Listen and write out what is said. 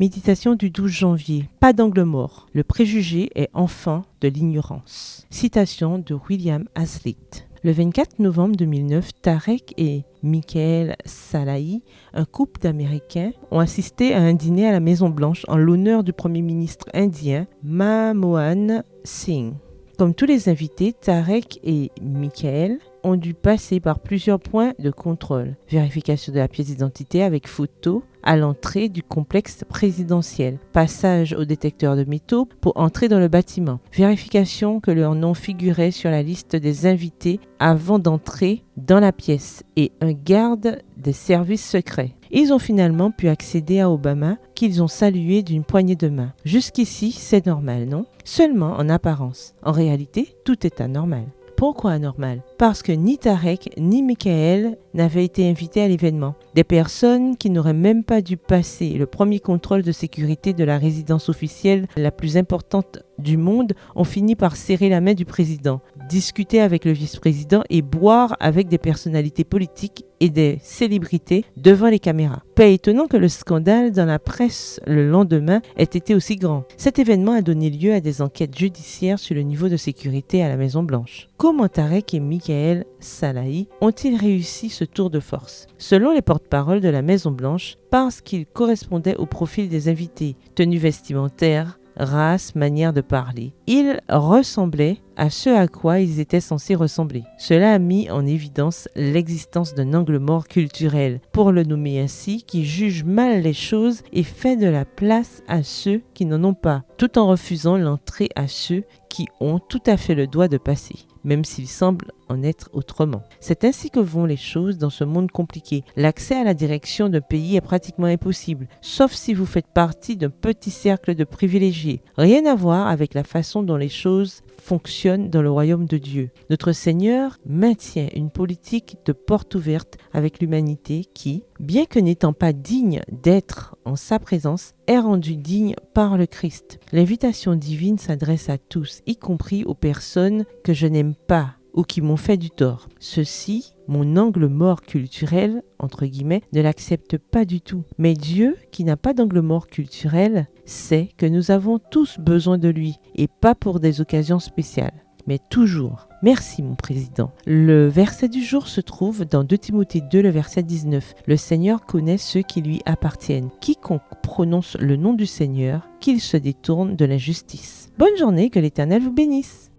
Méditation du 12 janvier. Pas d'angle mort. Le préjugé est enfant de l'ignorance. Citation de William Hazlitt. Le 24 novembre 2009, Tarek et Michael Salahi, un couple d'Américains, ont assisté à un dîner à la Maison-Blanche en l'honneur du Premier ministre indien Manmohan Singh. Comme tous les invités, Tarek et Michael ont dû passer par plusieurs points de contrôle. Vérification de la pièce d'identité avec photo à l'entrée du complexe présidentiel. Passage au détecteur de métaux pour entrer dans le bâtiment. Vérification que leur nom figurait sur la liste des invités avant d'entrer dans la pièce. Et un garde des services secrets. Ils ont finalement pu accéder à Obama, qu'ils ont salué d'une poignée de main. Jusqu'ici, c'est normal, non? Seulement en apparence. En réalité, tout est anormal. Pourquoi anormal? Parce que ni Tarek ni Michael n'avaient été invités à l'événement. Des personnes qui n'auraient même pas dû passer le premier contrôle de sécurité de la résidence officielle la plus importante du monde ont fini par serrer la main du président, discuter avec le vice-président et boire avec des personnalités politiques et des célébrités devant les caméras. Pas étonnant que le scandale dans la presse le lendemain ait été aussi grand. Cet événement a donné lieu à des enquêtes judiciaires sur le niveau de sécurité à la Maison-Blanche. Comment Tarek et Michael Salahi ont-ils réussi ce tour de force? Selon les porte-paroles de la Maison-Blanche, parce qu'ils correspondaient au profil des invités, tenue vestimentaire, race, manière de parler. Ils ressemblaient à ce à quoi ils étaient censés ressembler. Cela a mis en évidence l'existence d'un angle mort culturel, pour le nommer ainsi, qui juge mal les choses et fait de la place à ceux qui n'en ont pas, tout en refusant l'entrée à ceux qui ont tout à fait le droit de passer, même s'il semble en être autrement. C'est ainsi que vont les choses dans ce monde compliqué. L'accès à la direction d'un pays est pratiquement impossible, sauf si vous faites partie d'un petit cercle de privilégiés. Rien à voir avec la façon dont les choses fonctionnent dans le royaume de Dieu. Notre Seigneur maintient une politique de porte ouverte avec l'humanité qui, bien que n'étant pas digne d'être en sa présence, est rendue digne par le Christ. L'invitation divine s'adresse à tous, y compris aux personnes que je n'aime pas ou qui m'ont fait du tort. Ceci, mon angle mort culturel, entre guillemets, ne l'accepte pas du tout. Mais Dieu, qui n'a pas d'angle mort culturel, sait que nous avons tous besoin de lui, et pas pour des occasions spéciales, mais toujours. Merci mon président. Le verset du jour se trouve dans 2 Timothée 2, le verset 19. Le Seigneur connaît ceux qui lui appartiennent. Quiconque prononce le nom du Seigneur, qu'il se détourne de l'injustice. Bonne journée, que l'Éternel vous bénisse.